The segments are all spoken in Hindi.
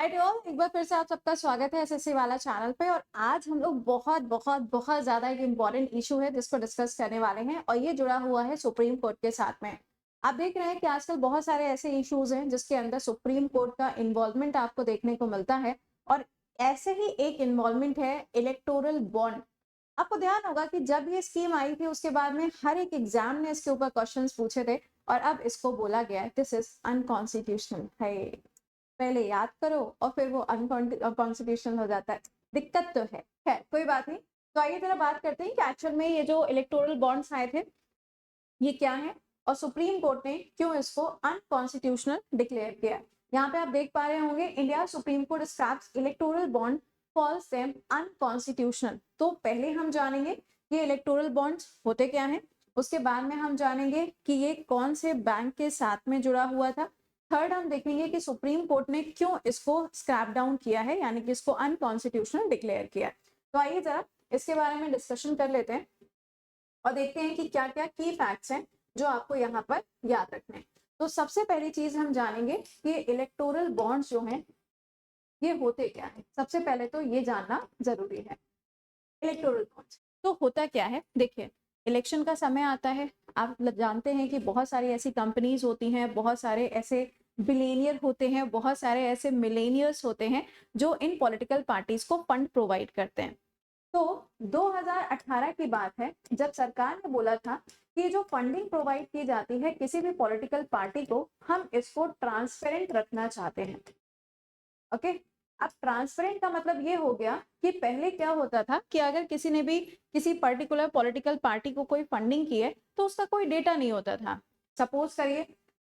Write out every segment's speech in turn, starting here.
ऑल एक बार फिर से आप सबका स्वागत है एसएससी वाला चैनल पे। और आज हम लोग बहुत बहुत बहुत ज्यादा एक इम्पॉर्टेंट इशू है जिसको डिस्कस करने वाले हैं और ये जुड़ा हुआ है सुप्रीम कोर्ट के साथ में। आप देख रहे हैं कि आजकल बहुत सारे ऐसे इश्यूज हैं जिसके अंदर सुप्रीम कोर्ट का इन्वॉल्वमेंट आपको देखने को मिलता है। और ऐसे ही एक इन्वॉल्वमेंट है इलेक्टोरल बॉन्ड। आपको ध्यान होगा कि जब ये स्कीम आई थी उसके बाद में हर एक एग्जाम ने इसके ऊपर क्वेश्चंस पूछे थे और अब इसको बोला गया है दिस इज अनकॉन्स्टिट्यूशनल है। पहले याद करो और फिर वो अनकॉन्स्टिट्यूशनल हो जाता है। दिक्कत तो है कोई बात नहीं। तो आइए जरा बात करते हैं कि एक्चुअल में ये जो इलेक्टोरल बॉन्ड्स आए थे ये क्या है और सुप्रीम कोर्ट ने क्यों इसको अनकॉन्स्टिट्यूशनल डिक्लेयर किया। यहाँ पे आप देख पा रहे होंगे India supreme court scraps electoral bond calls them unconstitutional. तो पहले हम जानेंगे कि इलेक्टोरल बॉन्ड्स होते क्या हैं, उसके बाद में हम जानेंगे कि ये कौन से बैंक के साथ में जुड़ा हुआ था। थर्ड हम देखेंगे कि सुप्रीम कोर्ट ने क्यों इसको स्क्रैप डाउन किया है यानी कि इसको अनकॉन्स्टिट्यूशनल डिक्लेयर किया। तो आइए जरा इसके बारे में डिस्कशन कर लेते हैं और देखते हैं कि क्या क्या की फैक्ट्स हैं जो आपको यहाँ पर याद रखने हैं। तो सबसे पहली चीज हम जानेंगे कि इलेक्टोरल बॉन्ड्स जो हैं ये होते क्या है। सबसे पहले तो ये जानना जरूरी है इलेक्टोरल बॉन्ड्स तो होता क्या है। देखिए इलेक्शन का समय आता है, आप जानते हैं कि बहुत सारी ऐसी कंपनीज होती हैं, बहुत सारे ऐसे बिलियनियर होते हैं, बहुत सारे ऐसे मिलेनियर्स होते हैं जो इन पॉलिटिकल पार्टीज को फंड प्रोवाइड करते हैं। तो 2018 की बात है जब सरकार ने बोला था कि जो फंडिंग प्रोवाइड की जाती है किसी भी पॉलिटिकल पार्टी को हम इसको ट्रांसपेरेंट रखना चाहते हैं। ओके, अब ट्रांसपेरेंट का मतलब ये हो गया कि पहले क्या होता था कि अगर किसी ने भी किसी पर्टिकुलर पॉलिटिकल पार्टी को कोई फंडिंग की है तो उसका कोई डेटा नहीं होता था। सपोज करिए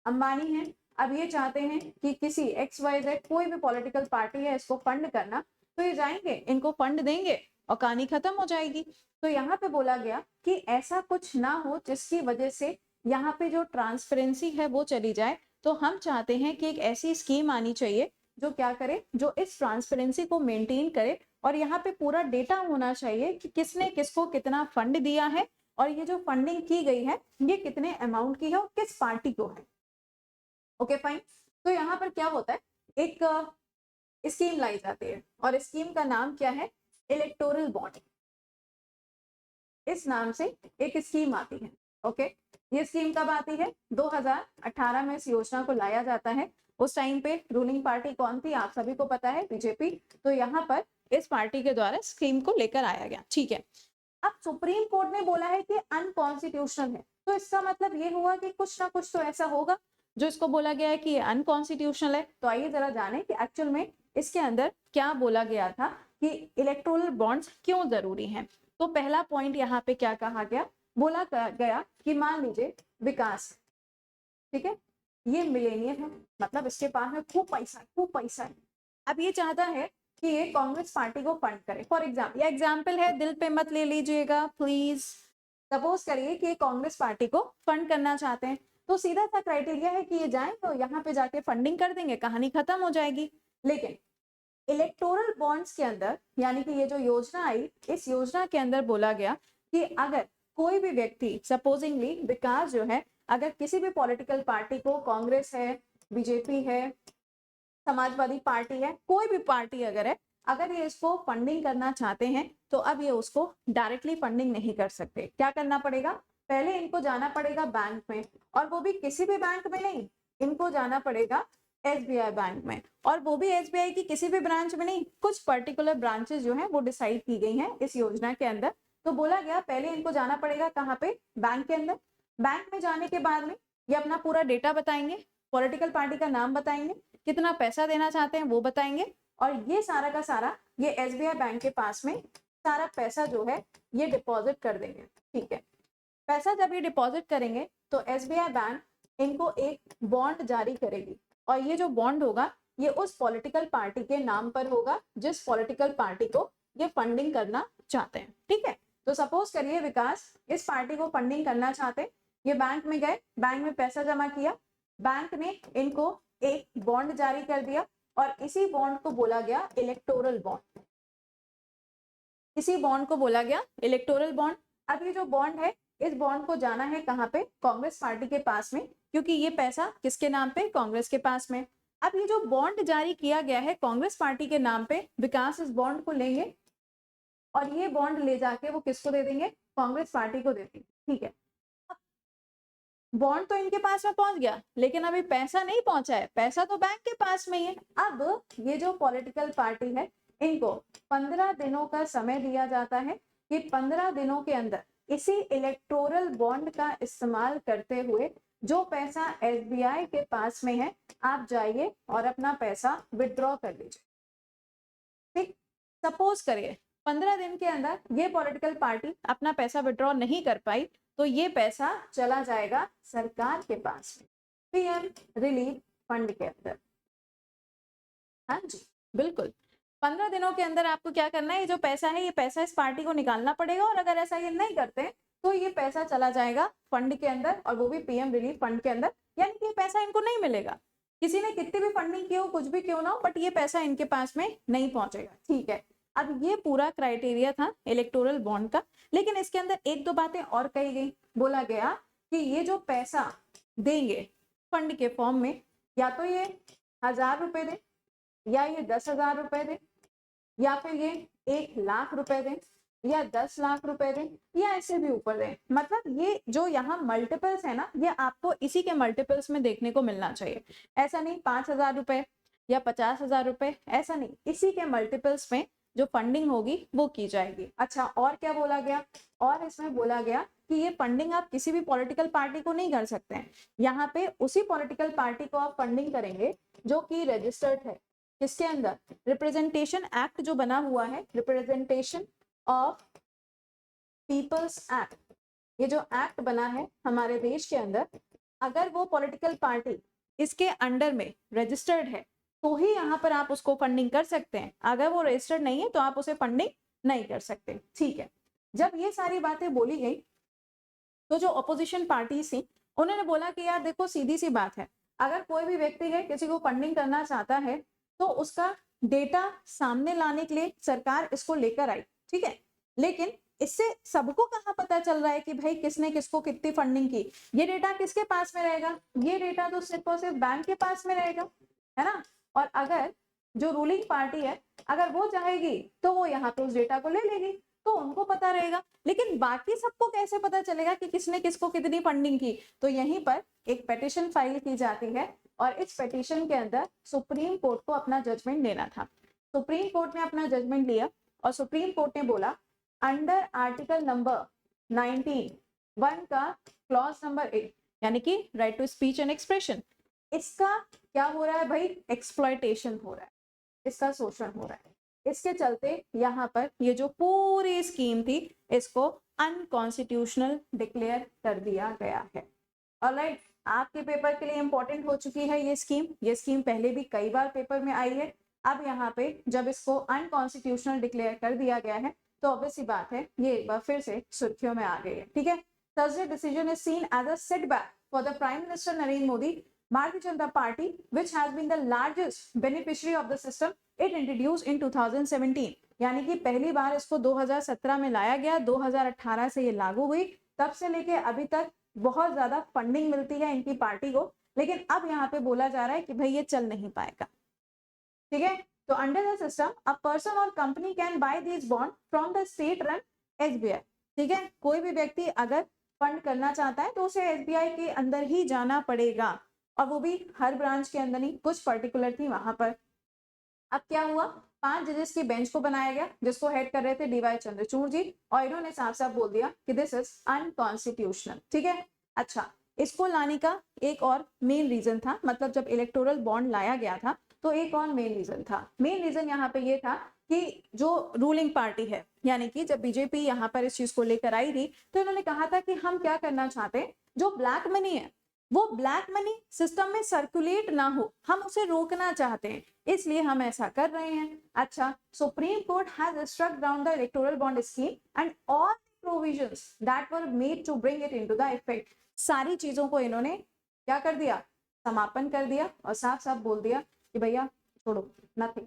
अंबानी है, अब ये चाहते हैं कि किसी XYZ कोई भी पॉलिटिकल पार्टी है इसको फंड करना, तो ये जाएंगे इनको फंड देंगे और कहानी खत्म हो जाएगी। तो यहाँ पे बोला गया कि ऐसा कुछ ना हो जिसकी वजह से यहाँ पे जो ट्रांसपेरेंसी है वो चली जाए। तो हम चाहते हैं कि एक ऐसी स्कीम आनी चाहिए जो क्या करे, जो इस ट्रांसपेरेंसी को मेंटेन करे और यहाँ पे पूरा डेटा होना चाहिए कि किसने किसको कितना फंड दिया है और ये जो फंडिंग की गई है ये कितने अमाउंट की है और किस पार्टी को है। Okay fine. तो यहाँ पर क्या होता है, एक स्कीम लाई जाती है और स्कीम का नाम क्या है, इलेक्टोरल बॉन्ड। इस नाम से एक स्कीम आती है। ओके, ये स्कीम कब आती है, 2018 में इस योजना को लाया जाता है। उस टाइम पे रूलिंग पार्टी कौन थी आप सभी को पता है, बीजेपी। तो यहाँ पर इस पार्टी के द्वारा स्कीम को लेकर आया गया। ठीक है, अब सुप्रीम कोर्ट ने बोला है कि अनकॉन्स्टिट्यूशनल है, तो इसका मतलब ये हुआ कि कुछ ना कुछ तो ऐसा होगा जो इसको बोला गया है कि अनकॉन्स्टिट्यूशनल है। तो आइए जरा जाने कि एक्चुअल में इसके अंदर क्या बोला गया था कि इलेक्टोरल बॉन्ड्स क्यों जरूरी हैं। तो पहला पॉइंट यहाँ पे क्या कहा गया, बोला गया कि मान लीजिए विकास, ठीक है, ये मिलेनियर है, मतलब इसके पास में खूब पैसा है। अब ये चाहता है कि ये कांग्रेस पार्टी को फंड करे। फॉर एग्जाम्पल, ये एग्जाम्पल है, दिल पे मत ले लीजिएगा प्लीज। सपोज करिए कि कांग्रेस पार्टी को फंड करना चाहते हैं, तो सीधा सा क्राइटेरिया है कि ये जाए तो यहाँ पे जाके फंडिंग कर देंगे, कहानी खत्म हो जाएगी। लेकिन इलेक्टोरल बॉन्ड्स के अंदर यानी कि ये जो योजना आई, इस योजना के अंदर बोला गया कि अगर कोई भी व्यक्ति, सपोजिंगली विकास जो है, अगर किसी भी पॉलिटिकल पार्टी को, कांग्रेस है, बीजेपी है, समाजवादी पार्टी है, कोई भी पार्टी अगर है, अगर ये इसको फंडिंग करना चाहते हैं तो अब ये उसको डायरेक्टली फंडिंग नहीं कर सकते। क्या करना पड़ेगा, पहले इनको जाना पड़ेगा बैंक में, और वो भी किसी भी बैंक में नहीं, इनको जाना पड़ेगा SBI बैंक में, और वो भी SBI की किसी भी ब्रांच में नहीं, कुछ पर्टिकुलर ब्रांचेस जो है वो डिसाइड की गई हैं इस योजना के अंदर। तो बोला गया पहले इनको जाना पड़ेगा कहाँ पे, बैंक के अंदर। बैंक में जाने के बाद में ये अपना पूरा डेटा बताएंगे, पॉलिटिकल पार्टी का नाम बताएंगे, कितना पैसा देना चाहते हैं वो बताएंगे, और ये सारा का सारा ये SBI बैंक के पास में सारा पैसा जो है ये डिपॉजिट कर देंगे। ठीक है, पैसा जब ये डिपॉजिट करेंगे तो SBI बैंक इनको एक बॉन्ड जारी करेगी, और ये जो बॉन्ड होगा ये उस पॉलिटिकल पार्टी के नाम पर होगा जिस पॉलिटिकल पार्टी को ये फंडिंग करना चाहते हैं। ठीक है, तो सपोज करिए विकास इस पार्टी को फंडिंग करना चाहते, ये बैंक में गए, बैंक में पैसा जमा किया, बैंक ने इनको एक बॉन्ड जारी कर दिया, और इसी बॉन्ड को बोला गया इलेक्टोरल बॉन्ड। इसी बॉन्ड को बोला गया इलेक्टोरल बॉन्ड। अब ये जो बॉन्ड है, इस बॉन्ड को जाना है कहाँ पे, कांग्रेस पार्टी के पास में, क्योंकि ये पैसा किसके नाम पे, कांग्रेस के पास में। अब ये जो बॉन्ड जारी किया गया है कांग्रेस पार्टी के नाम पे, विकास इस बॉन्ड को लेंगे और ये बॉन्ड ले जाके वो किसको दे देंगे, कांग्रेस पार्टी को दे देंगे। ठीक है, बॉन्ड तो इनके पास में पहुंच गया, लेकिन अभी पैसा नहीं पहुंचा है, पैसा तो बैंक के पास में ही है। अब ये जो पॉलिटिकल पार्टी है, इनको 15 दिनों का समय दिया जाता है कि 15 दिनों के अंदर इसी इलेक्टोरल बॉन्ड का इस्तेमाल करते हुए जो पैसा एसबीआई के पास में है, आप जाइए और अपना पैसा विड्रॉ कर लीजिए। ठीक, सपोज करिए 15 दिन के अंदर ये पॉलिटिकल पार्टी अपना पैसा विड्रॉ नहीं कर पाई, तो ये पैसा चला जाएगा सरकार के पास में, पीएम रिलीफ फंड के अंदर। हाँ जी, बिल्कुल 15 दिनों के अंदर आपको क्या करना है, ये जो पैसा है, ये पैसा इस पार्टी को निकालना पड़ेगा, और अगर ऐसा ये नहीं करते तो ये पैसा चला जाएगा फंड के अंदर, और वो भी पीएम रिलीफ फंड के अंदर, यानी कि ये पैसा इनको नहीं मिलेगा। किसी ने कितनी भी फंडिंग की हो, कुछ भी क्यों ना हो, बट ये पैसा इनके पास में नहीं पहुंचेगा। ठीक है, अब ये पूरा क्राइटेरिया था इलेक्टोरल बॉन्ड का, लेकिन इसके अंदर एक दो बातें और कही गई। बोला गया कि ये जो पैसा देंगे फंड के फॉर्म में, या तो ये 1000 रुपए दे, या ये 10,000 रुपए दे, या फिर ये 1 लाख रुपए दें, या 10 लाख रुपए दें, या ऐसे भी ऊपर दें। मतलब ये जो यहाँ मल्टीपल्स है ना, ये आपको इसी के मल्टीपल्स में देखने को मिलना चाहिए। ऐसा नहीं 5,000 रुपए या 50,000 रुपए, ऐसा नहीं, इसी के मल्टीपल्स में जो फंडिंग होगी वो की जाएगी। अच्छा, और क्या बोला गया, और इसमें बोला गया कि ये फंडिंग आप किसी भी पॉलिटिकल पार्टी को नहीं कर सकते हैं, यहाँ पे उसी पॉलिटिकल पार्टी को आप फंडिंग करेंगे जो कि रजिस्टर्ड है। किसके अंदर, रिप्रेजेंटेशन एक्ट जो बना हुआ है, रिप्रेजेंटेशन ऑफ पीपल्स एक्ट, ये जो एक्ट बना है हमारे देश के अंदर, अगर वो पॉलिटिकल पार्टी इसके अंडर में रजिस्टर्ड है तो ही यहाँ पर आप उसको फंडिंग कर सकते हैं, अगर वो रजिस्टर्ड नहीं है तो आप उसे फंडिंग नहीं कर सकते। ठीक है, जब ये सारी बातें बोली गई तो जो अपोजिशन पार्टी थी उन्होंने बोला कि यार देखो, सीधी सी बात है, अगर कोई भी व्यक्ति है किसी को फंडिंग करना चाहता है तो उसका डेटा सामने लाने के लिए सरकार इसको लेकर आई। ठीक है, लेकिन इससे सबको कहाँ पता चल रहा है कि भाई किसने किसको कितनी फंडिंग की, ये डेटा किसके पास में रहेगा, ये डेटा तो सिर्फ और सिर्फ बैंक के पास में रहेगा, है ना। और अगर जो रूलिंग पार्टी है, अगर वो चाहेगी तो वो यहाँ पे उस डेटा को ले लेगी, तो उनको पता रहेगा, लेकिन बाकी सबको कैसे पता चलेगा कि किसने किसको कितनी फंडिंग की। तो यहीं पर एक पिटीशन फाइल की जाती है, और इस पिटीशन के अंदर सुप्रीम कोर्ट को अपना जजमेंट लेना था। सुप्रीम कोर्ट ने अपना जजमेंट लिया, और सुप्रीम कोर्ट ने बोला अंडर आर्टिकल नंबर 19(1) का क्लॉज नंबर 8, यानी कि right to speech and expression, इसका क्या हो रहा है भाई, एक्सप्लॉयटेशन हो रहा है, इसका शोषण हो रहा है। इसके चलते यहाँ पर ये जो पूरी स्कीम थी इसको अनकॉन्स्टिट्यूशनल डिक्लेयर कर दिया गया है। ऑलराइट, आपके पेपर के लिए इंपॉर्टेंट हो चुकी है ये स्कीम। ये स्कीम पहले भी कई बार पेपर में आई है। अब यहाँ पे जब इसको अनकॉन्स्टिट्यूशनल डिक्लेयर कर दिया गया है तो ऑब्वियस सी बात है ये एक बार फिर से सुर्खियों में आ गई है। ठीक है, Thursday decision is seen as a setback for the prime minister Narendra Modi, Bharatiya Janata Party, which has been the largest beneficiary of the system, it introduced in 2017, यानी कि पहली बार इसको 2017 में लाया गया, 2018 से ये लागू हुई, तब से लेके अभी तक बहुत ज्यादा फंडिंग मिलती है इनकी पार्टी को, लेकिन अब यहाँ पे बोला जा रहा है कि भाई ये चल नहीं पाएगा। ठीक है, तो under the system a person और company can buy this bond from the state run SBI. ठीक है, कोई भी व्यक्ति अगर फंड करना चाहता है तो उसे एसबीआई के अंदर ही जाना पड़ेगा, और वो भी हर ब्रांच के अंदर नहीं, कुछ पर्टिकुलर थी वहां पर। अब क्या हुआ, 5 जजेस की बेंच को बनाया गया जिसको हेड कर रहे थे डीवाई चंद्रचूड़ जी, और इन्होंने साफ साफ बोल दिया कि दिस इज अनकॉन्स्टिट्यूशनल। ठीक है, अच्छा, इसको लाने का एक और मेन रीजन था, मतलब जब इलेक्टोरल बॉन्ड लाया गया था तो एक और मेन रीजन था। मेन रीजन यहाँ पे ये था कि जो रूलिंग पार्टी है, यानी कि जब बीजेपी यहाँ पर इस चीज को लेकर आई थी तो इन्होंने कहा था कि हम क्या करना चाहते हैं, जो ब्लैक मनी है वो ब्लैक मनी सिस्टम में सर्कुलेट ना हो, हम उसे रोकना चाहते हैं, इसलिए हम ऐसा कर रहे हैं। अच्छा, Supreme Court has struck down the electoral bond scheme and all provisions that were made to bring it into the effect. सारी चीजों को इन्होंने क्या कर दिया, समापन कर दिया, और साफ साफ बोल दिया कि भैया छोड़ो, नथिंग।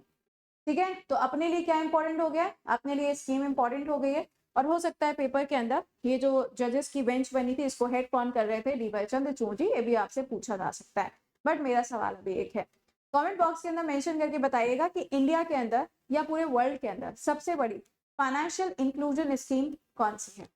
ठीक है, तो अपने लिए क्या इंपॉर्टेंट हो गया, अपने लिए स्कीम इंपॉर्टेंट हो गई है, और हो सकता है पेपर के अंदर ये जो जजेस की बेंच बनी थी इसको हेड कौन कर रहे थे, डीवाई चंद्रचूड़ जी, ये भी आपसे पूछा जा सकता है। बट मेरा सवाल अभी एक है, कमेंट बॉक्स के अंदर मेंशन करके बताइएगा कि इंडिया के अंदर या पूरे वर्ल्ड के अंदर सबसे बड़ी फाइनेंशियल इंक्लूजन स्कीम कौन सी है।